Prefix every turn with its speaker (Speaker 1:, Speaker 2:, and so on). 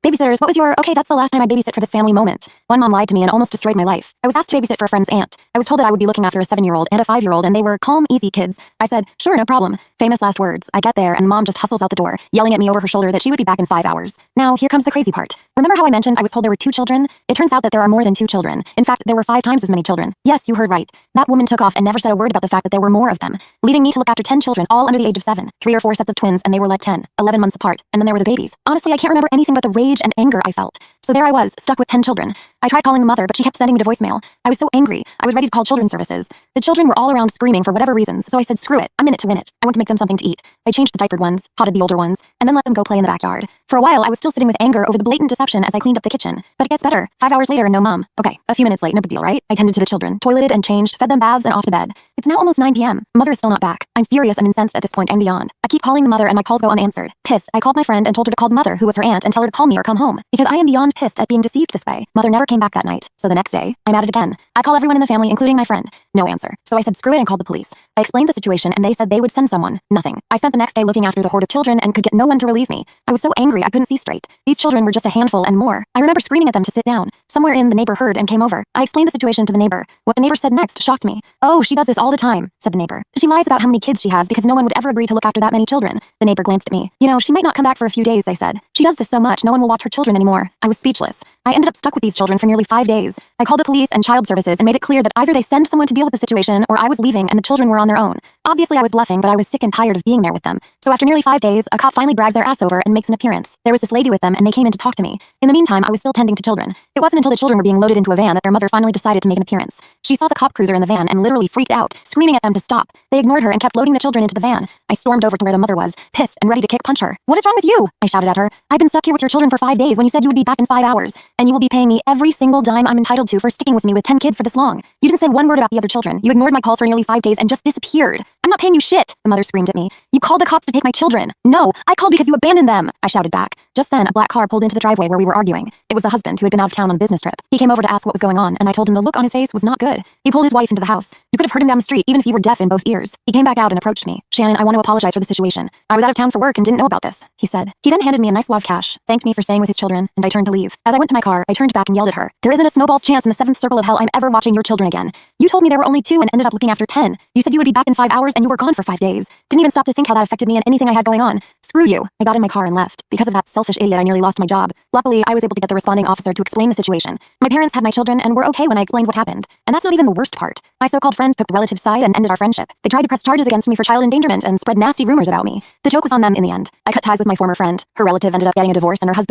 Speaker 1: Babysitters, what was your, okay, that's the last time I babysit for this family moment? One mom lied to me and almost destroyed my life. I was asked to babysit for a friend's aunt. I was told that I would be looking after a 7-year-old and a 5-year-old, and they were calm, easy kids. I said, sure, no problem. Famous last words. I get there, and mom just hustles out the door, yelling at me over her shoulder that she would be back in 5 hours. Now, here comes the crazy part. Remember how I mentioned I was told there were 2 children? It turns out that there are more than 2 children. In fact, there were 5 times as many children. Yes, you heard right. That woman took off and never said a word about the fact that there were more of them, leaving me to look after 10 children, all under the age of 7. 3 or 4 sets of twins, and they were like 10, 11 months apart. And then there were the babies. Honestly, I can't remember anything but the rage and anger I felt. So there I was, stuck with 10 children. I tried calling the mother, but she kept sending me to voicemail. I was so angry. I was ready to call children's services. The children were all around screaming for whatever reasons, so I said, screw it. I'm in it to win it. I want to make them something to eat. I changed the diapered ones, potted the older ones, and then let them go play in the backyard. For a while, I was still sitting with anger over the blatant deception as I cleaned up the kitchen. But it gets better. 5 hours later and no mom. Okay, a few minutes late, no big deal, right? I tended to the children, toileted and changed, fed them baths and off to bed. It's now almost 9 p.m. Mother is still not back. I'm furious and incensed at this point and beyond. I keep calling the mother and my calls go unanswered. Pissed, I called my friend and told her to call the mother, who was her aunt, and tell her to call me or come home. Because I am beyond pissed at being deceived this way. Mother never came back that night, so the next day, I'm at it again. I call everyone in the family, including my friend. No answer. So I said screw it and called the police. I explained the situation and they said they would send someone. Nothing. I spent the next day looking after the horde of children and could get no one to relieve me. I was so angry I couldn't see straight. These children were just a handful and more. I remember screaming at them to sit down. Somewhere in, the neighbor heard and came over. I explained the situation to the neighbor. What the neighbor said next shocked me. Oh, she does this all the time, said the neighbor. She lies about how many kids she has because no one would ever agree to look after that many children. The neighbor glanced at me. You know, she might not come back for a few days, I said. She does this so much, no one will watch her children anymore. I was speechless. I ended up stuck with these children for nearly 5 days. I called the police and child services and made it clear that either they send someone to deal with the situation or I was leaving and the children were on their own. Obviously, I was bluffing, but I was sick and tired of being there with them. So after nearly 5 days, a cop finally drags their ass over and makes an appearance. There was this lady with them and they came in to talk to me. In the meantime, I was still tending to children. It wasn't until the children were being loaded into a van that their mother finally decided to make an appearance. She saw the cop cruiser in the van and literally freaked out, screaming at them to stop. They ignored her and kept loading the children into the van. I stormed over to where the mother was, pissed and ready to punch her. What is wrong with you? I shouted at her. I've been stuck here with your children for 5 days when you said you would be back in 5 hours. And you will be paying me every single dime I'm entitled to for sticking with me with 10 kids for this long. You didn't say one word about the other children. You ignored my calls for nearly 5 days and just disappeared. I'm not paying you shit, the mother screamed at me. You called the cops to take my children. No, I called because you abandoned them, I shouted back. Just then, a black car pulled into the driveway where we were arguing. It was the husband who had been out of town on a business trip. He came over to ask what was going on, and I told him the look on his face was not good. He pulled his wife into the house. You could have heard him down the street, even if you were deaf in both ears. He came back out and approached me. Shannon, I want to apologize for the situation. I was out of town for work and didn't know about this, he said. He then handed me a nice wad of cash, thanked me for staying with his children, and I turned to leave. As I went to my car, I turned back and yelled at her. There isn't a snowball's chance in the 7th circle of hell I'm ever watching your children again. You told me there were only 2 and ended up looking after 10. You said you would be back in 5 hours and you were gone for 5 days. Didn't even stop to think how that affected me and anything I had going on. Screw you. I got in my car and left. Because of that selfish idiot, I nearly lost my job. Luckily, I was able to get the responding officer to explain the situation. My parents had my children and were okay when I explained what happened. And that's not even the worst part. My so-called friend took the relative's side and ended our friendship. They tried to press charges against me for child endangerment and spread nasty rumors about me. The joke was on them in the end. I cut ties with my former friend. Her relative ended up getting a divorce and her husband